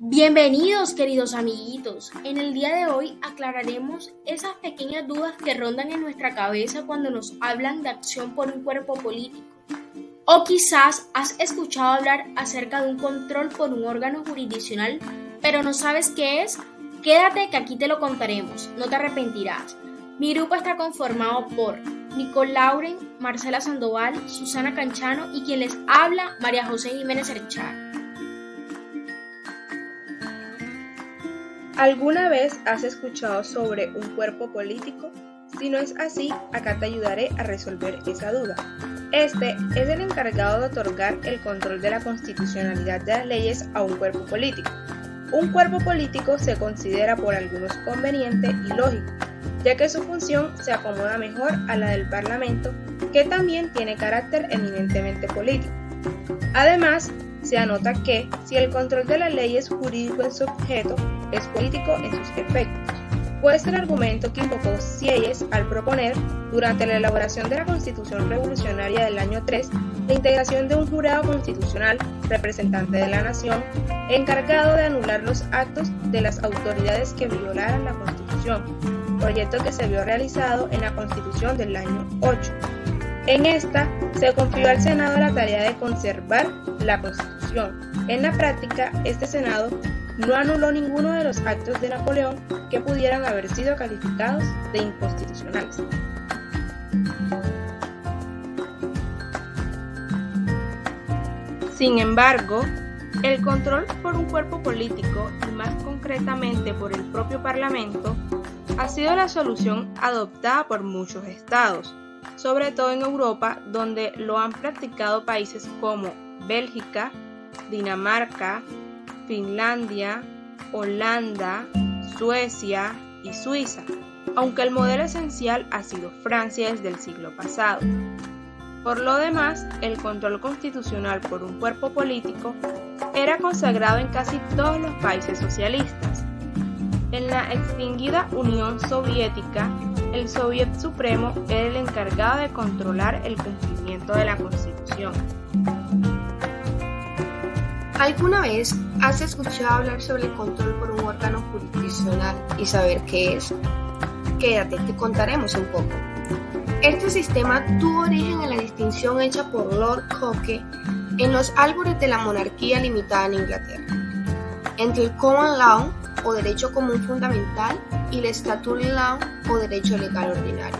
Bienvenidos, queridos amiguitos. En el día de hoy aclararemos esas pequeñas dudas que rondan en nuestra cabeza cuando nos hablan de acción por un cuerpo político. O quizás has escuchado hablar acerca de un control por un órgano jurisdiccional, pero no sabes qué es. Quédate que aquí te lo contaremos, no te arrepentirás. Mi grupo está conformado por Nicole Lauren, Marcela Sandoval, Susana Canchano y quien les habla, María José Jiménez Erchar. ¿Alguna vez has escuchado sobre un cuerpo político? Si no es así, acá te ayudaré a resolver esa duda. Este es el encargado de otorgar el control de la constitucionalidad de las leyes a un cuerpo político. Un cuerpo político se considera por algunos conveniente y lógico, ya que su función se acomoda mejor a la del Parlamento, que también tiene carácter eminentemente político. Además, se anota que, si el control de la ley es jurídico en su objeto, es político en sus efectos. Fue el argumento que invocó Sieyès al proponer, durante la elaboración de la Constitución Revolucionaria del año 3, la integración de un jurado constitucional, representante de la nación, encargado de anular los actos de las autoridades que violaran la Constitución, proyecto que se vio realizado en la Constitución del año 8. En esta, se confió al Senado la tarea de conservar la Constitución. En la práctica, este Senado no anuló ninguno de los actos de Napoleón que pudieran haber sido calificados de inconstitucionales. Sin embargo, el control por un cuerpo político, y más concretamente por el propio Parlamento, ha sido la solución adoptada por muchos estados, sobre todo en Europa, donde lo han practicado países como Bélgica, Dinamarca, Finlandia, Holanda, Suecia y Suiza, aunque el modelo esencial ha sido Francia desde el siglo pasado. Por lo demás, el control constitucional por un cuerpo político era consagrado en casi todos los países socialistas. En la extinguida Unión Soviética, el Soviet Supremo era el encargado de controlar el cumplimiento de la Constitución. ¿Alguna vez has escuchado hablar sobre el control por un órgano jurisdiccional y saber qué es? Quédate, te contaremos un poco. Este sistema tuvo origen en la distinción hecha por Lord Coke en los albores de la monarquía limitada en Inglaterra, entre el Common Law o derecho común fundamental y el Statute Law o derecho legal ordinario,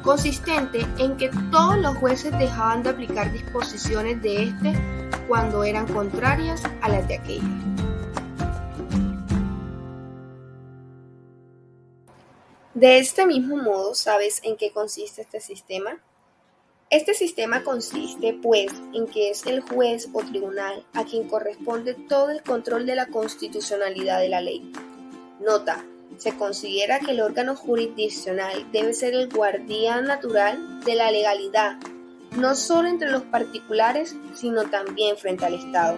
consistente en que todos los jueces dejaban de aplicar disposiciones de este cuando eran contrarias a las de aquella. De este mismo modo, ¿sabes en qué consiste este sistema? Este sistema consiste, pues, en que es el juez o tribunal a quien corresponde todo el control de la constitucionalidad de la ley. Nota: se considera que el órgano jurisdiccional debe ser el guardián natural de la legalidad, no solo entre los particulares, sino también frente al Estado.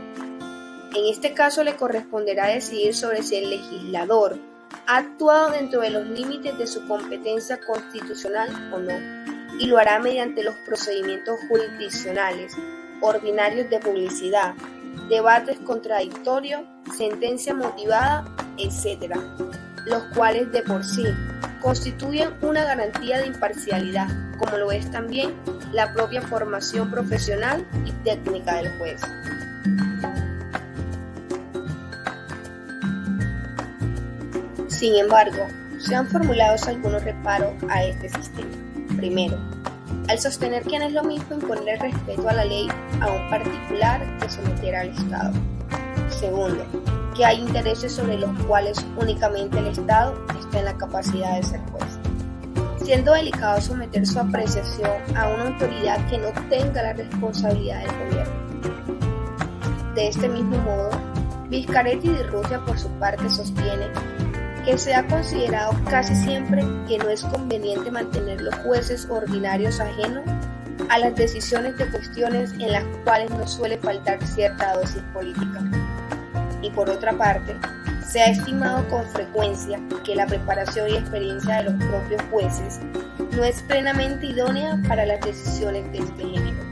En este caso le corresponderá decidir sobre si el legislador ha actuado dentro de los límites de su competencia constitucional o no, y lo hará mediante los procedimientos jurisdiccionales, ordinarios de publicidad, debates contradictorios, sentencia motivada, etc., los cuales de por sí constituyen una garantía de imparcialidad, como lo es también la propia formación profesional y técnica del juez. Sin embargo, se han formulado algunos reparos a este sistema. Primero, al sostener que no es lo mismo imponer el respeto a la ley a un particular que someter al Estado. Segundo, que hay intereses sobre los cuales únicamente el Estado está en la capacidad de ser juez, siendo delicado someter su apreciación a una autoridad que no tenga la responsabilidad del gobierno. De este mismo modo, Viscaretti de Rusia por su parte sostiene que se ha considerado casi siempre que no es conveniente mantener los jueces ordinarios ajenos a las decisiones de cuestiones en las cuales no suele faltar cierta dosis política. Y por otra parte, se ha estimado con frecuencia que la preparación y experiencia de los propios jueces no es plenamente idónea para las decisiones de este género.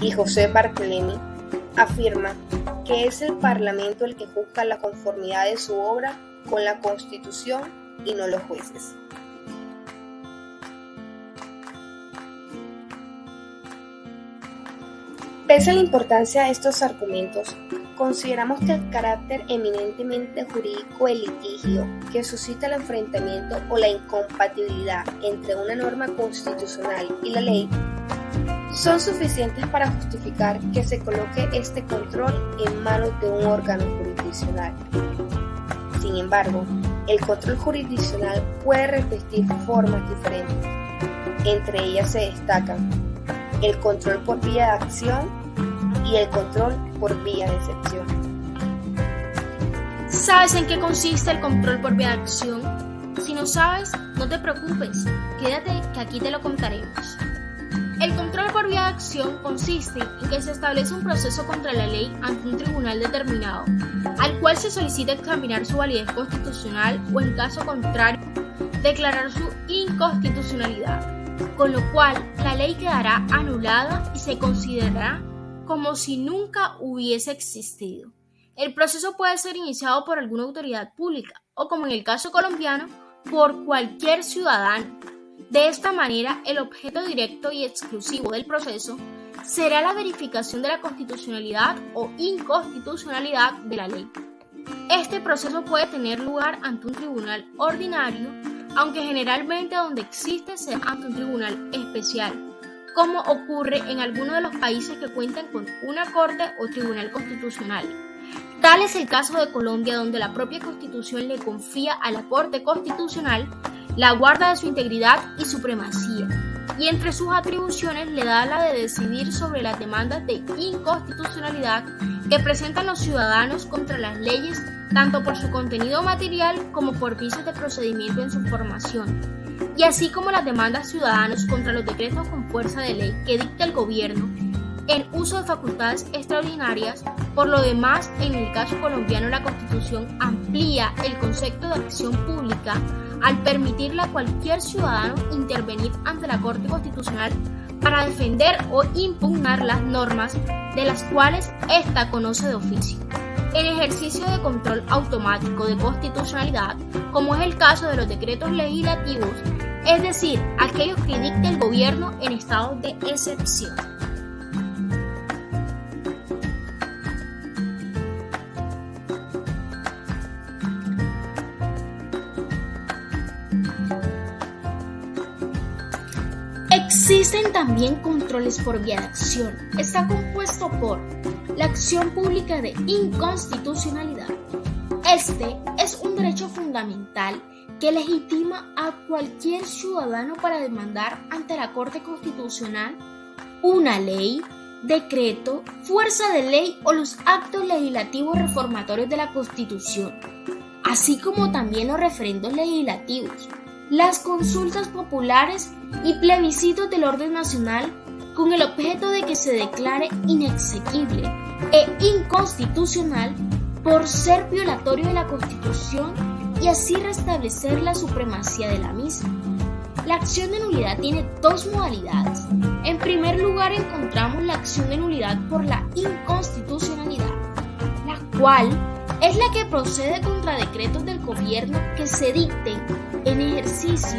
Y José Barthélemy afirma que que es el Parlamento el que juzga la conformidad de su obra con la Constitución y no los jueces. Pese a la importancia de estos argumentos, consideramos que el carácter eminentemente jurídico del litigio que suscita el enfrentamiento o la incompatibilidad entre una norma constitucional y la ley son suficientes para justificar que se coloque este control en manos de un órgano jurisdiccional. Sin embargo, el control jurisdiccional puede revestir formas diferentes. Entre ellas se destacan el control por vía de acción y el control por vía de excepción. ¿Sabes en qué consiste el control por vía de acción? Si no sabes, no te preocupes, quédate que aquí te lo contaremos. El control por vía de acción consiste en que se establece un proceso contra la ley ante un tribunal determinado, al cual se solicita examinar su validez constitucional o, en caso contrario, declarar su inconstitucionalidad, con lo cual la ley quedará anulada y se considerará como si nunca hubiese existido. El proceso puede ser iniciado por alguna autoridad pública o, como en el caso colombiano, por cualquier ciudadano. De esta manera, el objeto directo y exclusivo del proceso será la verificación de la constitucionalidad o inconstitucionalidad de la ley. Este proceso puede tener lugar ante un tribunal ordinario, aunque generalmente donde existe será ante un tribunal especial, como ocurre en algunos de los países que cuentan con una corte o tribunal constitucional. Tal es el caso de Colombia, donde la propia Constitución le confía a la Corte Constitucional la guarda de su integridad y supremacía, y entre sus atribuciones le da la de decidir sobre las demandas de inconstitucionalidad que presentan los ciudadanos contra las leyes, tanto por su contenido material como por vicios de procedimiento en su formación, y así como las demandas ciudadanos contra los decretos con fuerza de ley que dicta el gobierno en uso de facultades extraordinarias. Por lo demás, en el caso colombiano, la Constitución amplía el concepto de acción pública al permitirle a cualquier ciudadano intervenir ante la Corte Constitucional para defender o impugnar las normas de las cuales ésta conoce de oficio, en ejercicio de control automático de constitucionalidad, como es el caso de los decretos legislativos, es decir, aquellos que dicte el gobierno en estado de excepción. Existen también controles por vía de acción. Está compuesto por la acción pública de inconstitucionalidad. Este es un derecho fundamental que legitima a cualquier ciudadano para demandar ante la Corte Constitucional una ley, decreto, fuerza de ley o los actos legislativos reformatorios de la Constitución, así como también los referendos legislativos, las consultas populares y plebiscitos del orden nacional, con el objeto de que se declare inexequible e inconstitucional por ser violatorio de la Constitución y así restablecer la supremacía de la misma. La acción de nulidad tiene dos modalidades. En primer lugar, encontramos la acción de nulidad por la inconstitucionalidad, la cual es la que procede contra decretos del gobierno que se dicten en ejercicio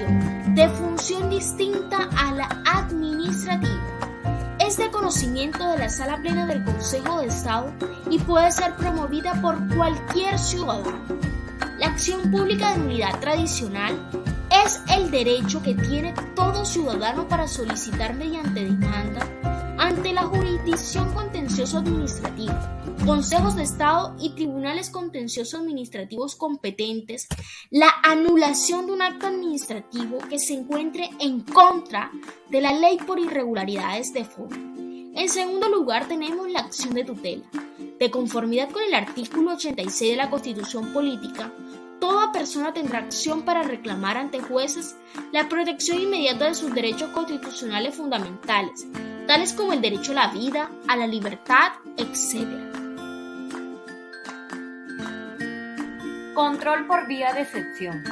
de función distinta a la administrativa. Es de conocimiento de la Sala Plena del Consejo de Estado y puede ser promovida por cualquier ciudadano. La acción pública de nulidad tradicional es el derecho que tiene todo ciudadano para solicitar mediante demanda ante la jurisdicción contencioso administrativa, consejos de Estado y tribunales contenciosos administrativos competentes, la anulación de un acto administrativo que se encuentre en contra de la ley por irregularidades de fondo. En segundo lugar, tenemos la acción de tutela. De conformidad con el artículo 86 de la Constitución Política, toda persona tendrá acción para reclamar ante jueces la protección inmediata de sus derechos constitucionales fundamentales, tales como el derecho a la vida, a la libertad, etc. Control por vía de excepción.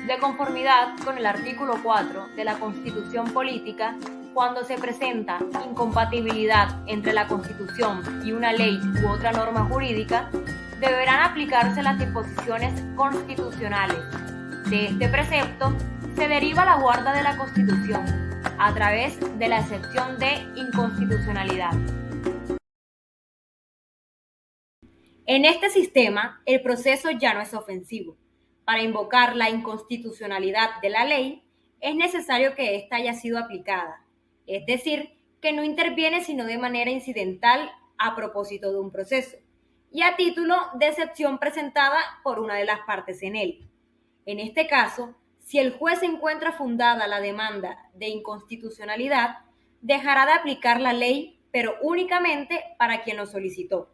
De conformidad con el artículo 4 de la Constitución Política, cuando se presenta incompatibilidad entre la Constitución y una ley u otra norma jurídica, deberán aplicarse las disposiciones constitucionales. De este precepto se deriva la guarda de la Constitución a través de la excepción de inconstitucionalidad. En este sistema, el proceso ya no es ofensivo. Para invocar la inconstitucionalidad de la ley, es necesario que ésta haya sido aplicada, es decir, que no interviene sino de manera incidental a propósito de un proceso, y a título de excepción presentada por una de las partes en él. En este caso, si el juez encuentra fundada la demanda de inconstitucionalidad, dejará de aplicar la ley, pero únicamente para quien lo solicitó.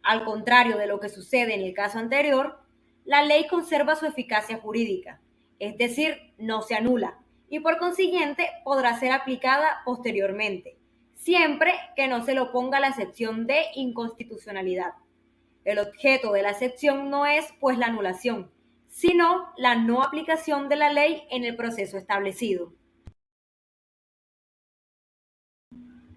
Al contrario de lo que sucede en el caso anterior, la ley conserva su eficacia jurídica, es decir, no se anula, y por consiguiente podrá ser aplicada posteriormente, siempre que no se le oponga la excepción de inconstitucionalidad. El objeto de la excepción no es, pues, la anulación, sino la no aplicación de la ley en el proceso establecido.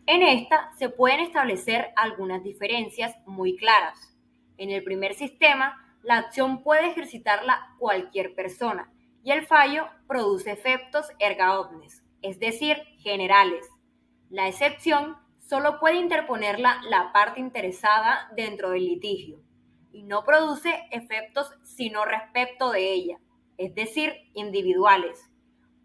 En esta se pueden establecer algunas diferencias muy claras. En el primer sistema, la acción puede ejercitarla cualquier persona y el fallo produce efectos erga omnes, es decir, generales. La excepción solo puede interponerla la parte interesada dentro del litigio y no produce efectos sino respecto de ella, es decir, individuales.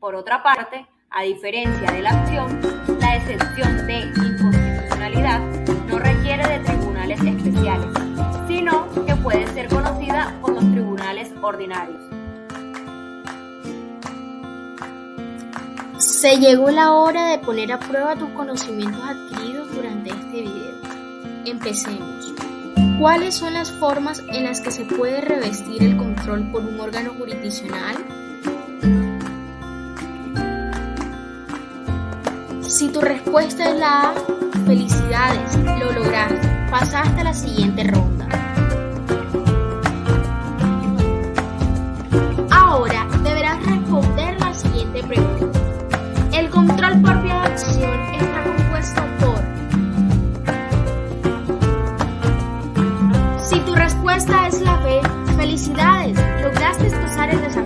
Por otra parte, a diferencia de la acción, la excepción de inconstitucionalidad no requiere de tribunales especiales, sino que puede ser conocida por los tribunales ordinarios. Se llegó la hora de poner a prueba tus conocimientos adquiridos durante este video. Empecemos. ¿Cuáles son las formas en las que se puede revestir el control por un órgano jurisdiccional? Si tu respuesta es la A, felicidades, lo lograste, pasaste a la siguiente ronda. Ahora deberás responder la siguiente pregunta. El control por vía de acción está compuesto por... Si tu respuesta es la B, felicidades, lograste pasar el desafío.